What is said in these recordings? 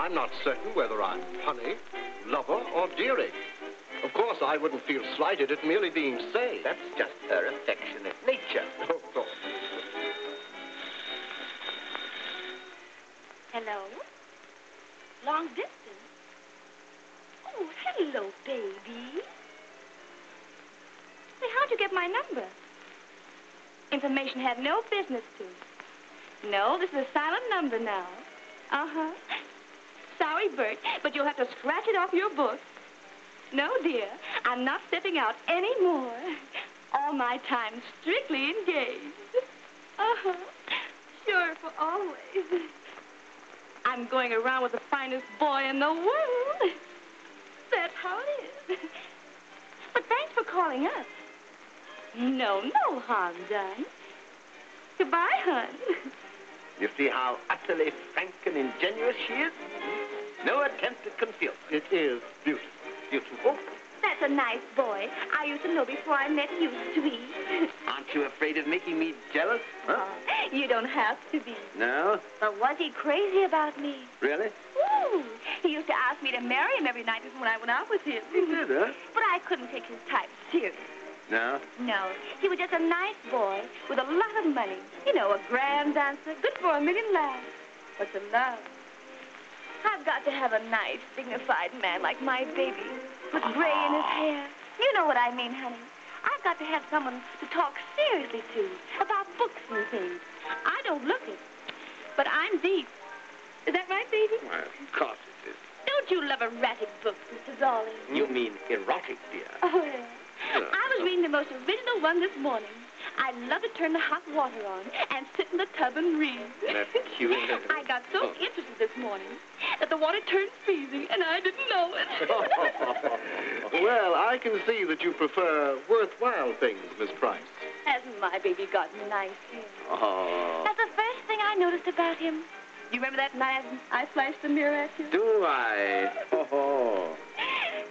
I'm not certain whether I'm honey, lover, or dearie. Of course, I wouldn't feel slighted at merely being saved. That's just her affectionate nature. Oh. Hello? Long distance? Oh, hello, baby. Say, how'd you get my number? Information had no business to. No, this is a silent number now. Uh-huh. Sorry, Bert, but you'll have to scratch it off your book. No, dear, I'm not stepping out anymore. All my time strictly engaged. Uh-huh. Sure, for always. I'm going around with the finest boy in the world. That's how it is. But thanks for calling us. No harm done. Goodbye, hon. You see how utterly frank and ingenuous she is? No attempt at concealment. It is beautiful. Beautiful? That's a nice boy. I used to know before I met you, sweet. Aren't you afraid of making me jealous? Huh? Oh, you don't have to be. No? But was he crazy about me? Really? Ooh, he used to ask me to marry him every night when I went out with him. He did, huh? But I couldn't take his type serious. No? No, he was just a nice boy with a lot of money. You know, a grand dancer, good for 1 million laughs. But to love, I've got to have a nice, dignified man like my baby, with gray in his hair. You know what I mean, honey. I've got to have someone to talk seriously to about books and things. I don't look it, but I'm deep. Is that right, baby? Well, of course it is. Don't you love erratic books, Mr. Darling? You mean erotic, dear. Oh, yeah. I was reading the most original one this morning. I love to turn the hot water on and sit in the tub and read. That's cute. I got so interested this morning that the water turned freezing, and I didn't know it. Well, I can see that you prefer worthwhile things, Miss Price. Hasn't my baby got nice hair? Oh. That's the first thing I noticed about him. You remember that night I flashed the mirror at you? Do I? Oh.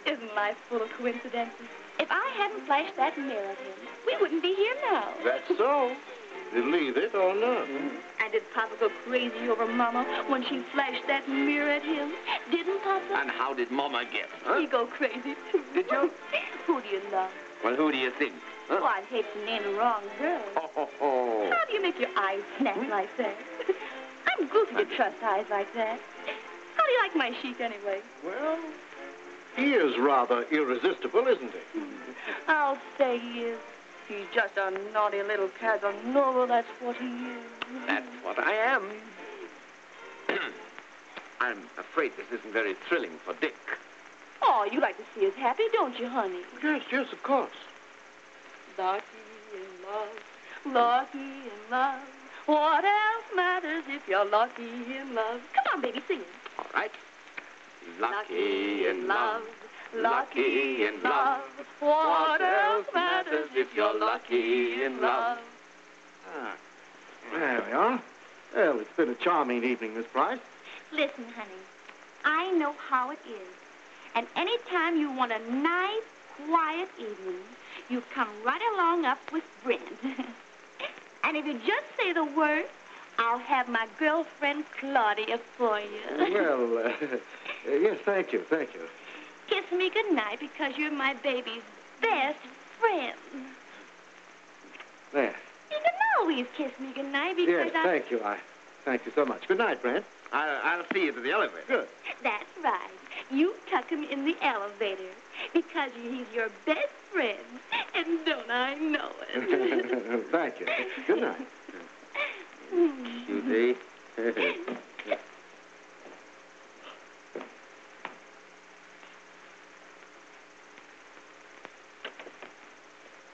Isn't life full of coincidences? If I hadn't flashed that mirror at him, we wouldn't be here now. That's so. Believe it or not. And did Papa go crazy over Mama when she flashed that mirror at him? Didn't Papa? And how did Mama get? Huh? He go crazy, too. Did you? Who do you love? Well, who do you think? Huh? Oh, I'd hate to name the wrong girl. Oh. How do you make your eyes snap like that? I'm goofy to trust eyes like that. How do you like my sheik, anyway? Well, he is rather irresistible, isn't he? I'll say he is. He's just a naughty little Casanova, that's what he is. That's what I am. I'm afraid this isn't very thrilling for Dick. Oh, you like to see us happy, don't you, honey? Yes, of course. Lucky in love, lucky in love. What else matters if you're lucky in love? Come on, baby, sing it. All right. Lucky in love, lucky in love. What else matters if you're lucky in love? Ah, there we are. Well, it's been a charming evening, Miss Price. Listen, honey, I know how it is. And any time you want a nice, quiet evening, you come right along up with Brent. And if you just say the word, I'll have my girlfriend Claudia for you. Well, yes, thank you. Kiss me goodnight because you're my baby's best friend. There. You can always kiss me goodnight because Yes, thank you. Thank you so much. Good night, Brent. I'll see you to the elevator. Good. That's right. You tuck him in the elevator because he's your best friend. And don't I know it? Thank you. Good night. Cutie.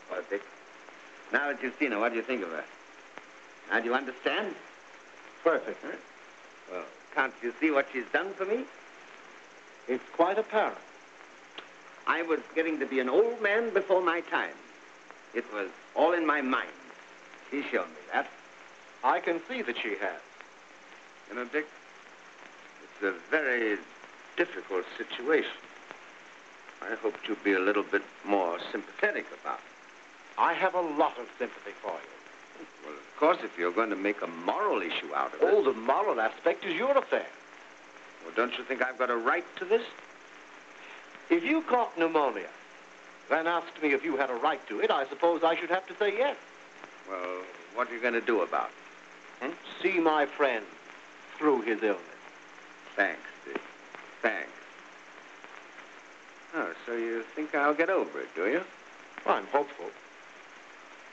Well, Dick, now that you've seen her, what do you think of her? Now, do you understand? Perfect. Huh? Well, can't you see what she's done for me? It's quite apparent. I was getting to be an old man before my time. It was all in my mind. She's shown me that. I can see that she has. You know, Dick, it's a very difficult situation. I hoped you'd be a little bit more sympathetic about it. I have a lot of sympathy for you. Well, of course, if you're going to make a moral issue out of it. Oh, the moral aspect is your affair. Well, don't you think I've got a right to this? If you caught pneumonia, then asked me if you had a right to it, I suppose I should have to say yes. Well, what are you going to do about it? See my friend through his illness. Thanks, Dick. Thanks. Oh, so you think I'll get over it, do you? Well, I'm hopeful.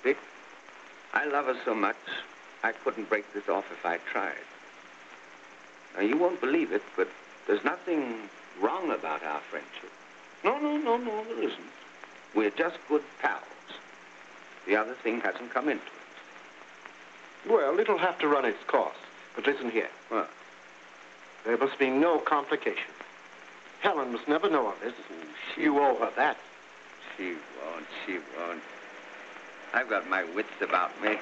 Dick, I love her so much, I couldn't break this off if I tried. Now, you won't believe it, but there's nothing wrong about our friendship. No, there isn't. We're just good pals. The other thing hasn't come into it. Well, it'll have to run its course. But listen here. What? There must be no complication. Helen must never know of this. You owe her that. She won't. I've got my wits about me.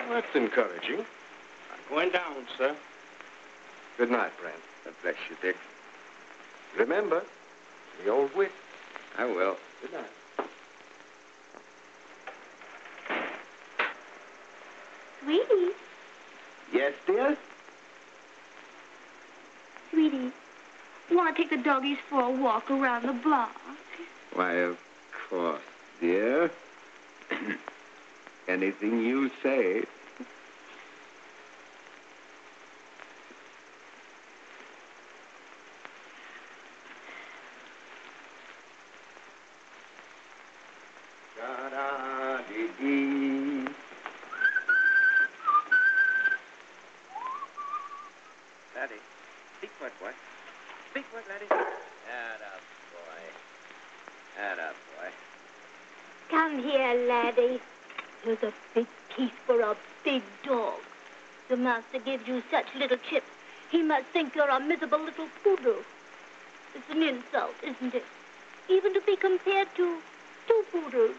Well, that's encouraging. I'm going down, sir. Good night, friend. God bless you, Dick. Remember, the old wit. I will. Good night. Sweetie. Yes, dear? Sweetie, you want to take the doggies for a walk around the block? Why, of course, dear. Anything you say. Da-da-dee-dee. Laddie, speak what, boy? Speak what, Laddie? Atta boy. Come here, laddie. Here's a big piece for a big dog. The master gives you such little chips, he must think you're a miserable little poodle. It's an insult, isn't it? Even to be compared to two poodles.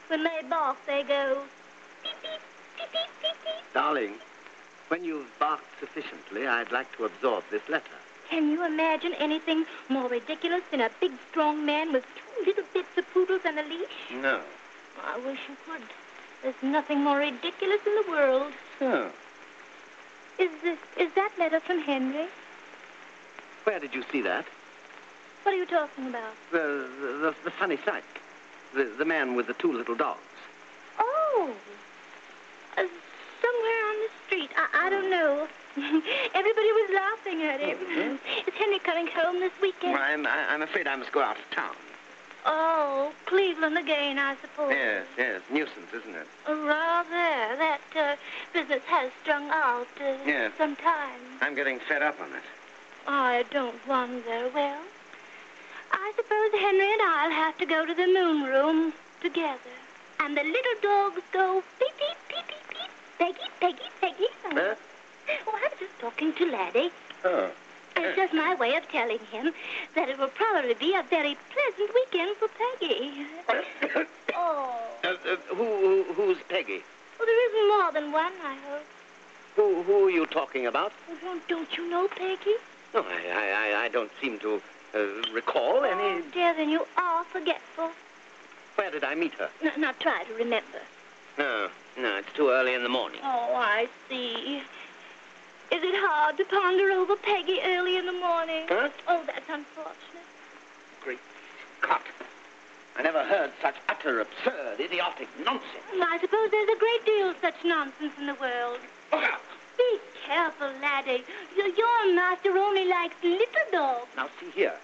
When they bark, they go beep, beep, beep, beep, beep, beep. Darling, when you've barked sufficiently, I'd like to absorb this letter. Can you imagine anything more ridiculous than a big, strong man with two little bits of poodles and a leash? No. I wish you could. There's nothing more ridiculous in the world. So, Is that letter from Henry? where did you see that? What are you talking about? The funny sight. The man with the two little dogs. Oh, somewhere on the street. I don't know. Everybody was laughing at him. Mm-hmm. Is Henry coming home this weekend? Well, I'm afraid I must go out of town. Oh, Cleveland again, I suppose. Yes. Nuisance, isn't it? Rather. That business has strung out Yes. sometime. I'm getting fed up on it. I don't wonder. Well, I suppose Henry and I'll have to go to the moon room together. And the little dogs go beep, beep, beep, beep, beep. Peggy, Peggy, Peggy. Huh? Oh, I was just talking to Laddie. Oh. It's just my way of telling him that it will probably be a very pleasant weekend for Peggy. Oh. Who's Peggy? Well, there isn't more than one, I hope. Who are you talking about? Well, don't you know Peggy? No, I don't seem to recall any... Oh, dear, then you are forgetful. Where did I meet her? Now try to remember. No, it's too early in the morning. Oh, I see. Is it hard to ponder over Peggy early in the morning? Huh? Oh, that's unfortunate. Great Scott. I never heard such utter, absurd, idiotic nonsense. Well, I suppose there's a great deal of such nonsense in the world. Look out. Be careful, laddie. Your master only likes little dogs. Now, see here.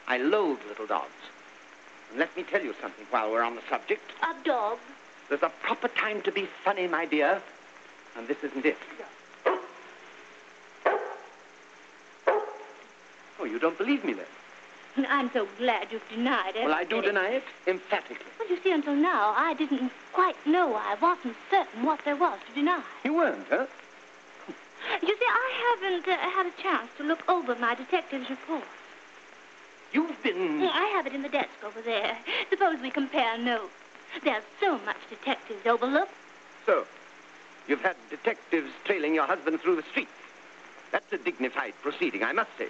I loathe little dogs. And let me tell you something while we're on the subject. A dog? There's a proper time to be funny, my dear. And this isn't it. Oh, you don't believe me, then? I'm so glad you've denied it. Well, I do deny it emphatically. Well, you see, until now, I didn't quite know. I wasn't certain what there was to deny. You weren't, huh? You see, I haven't had a chance to look over my detective's report. You've been... I have it in the desk over there. Suppose we compare notes. There's so much detectives overlook. So, you've had detectives trailing your husband through the streets. That's a dignified proceeding, I must say.